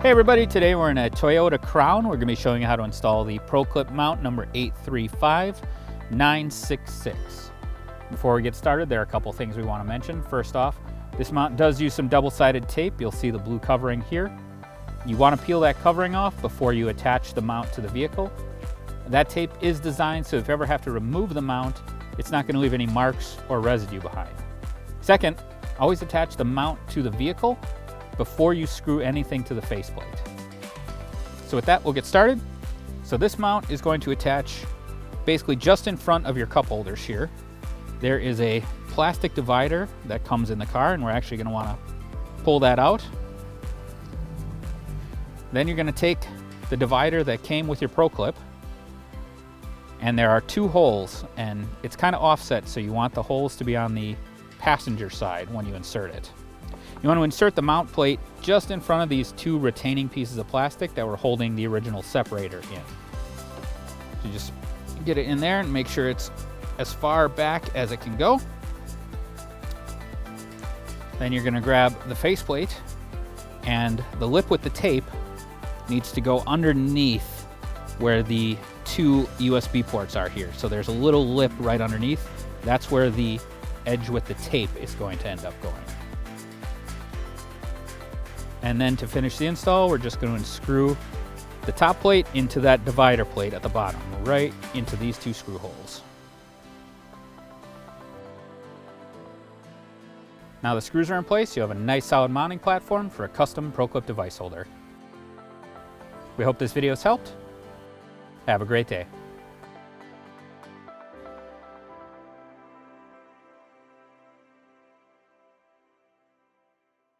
Hey everybody, today we're in a Toyota Crown. We're going to be showing you how to install the ProClip mount number 835966. Before we get started, there are a couple things we want to mention. First off, this mount does use some double-sided tape. You'll see the blue covering here. You want to peel that covering off before you attach the mount to the vehicle. That tape is designed so if you ever have to remove the mount, it's not going to leave any marks or residue behind. Second, always attach the mount to the vehicle before you screw anything to the faceplate. So with that, we'll get started. So this mount is going to attach basically just in front of your cup holders here. There is a plastic divider that comes in the car, and we're actually going to want to pull that out. Then you're going to take the divider that came with your ProClip, and there are two holes, and it's kind of offset, so you want the holes to be on the passenger side when you insert it. You want to insert the mount plate just in front of these two retaining pieces of plastic that were holding the original separator in. So you just get it in there and make sure it's as far back as it can go. Then you're going to grab the faceplate, and the lip with the tape needs to go underneath where the two USB ports are here. So there's a little lip right underneath. That's where the edge with the tape is going to end up going. And then to finish the install, we're just going to screw the top plate into that divider plate at the bottom, right into these two screw holes. Now the screws are in place, you have a nice solid mounting platform for a custom ProClip device holder. We hope this video has helped. Have a great day.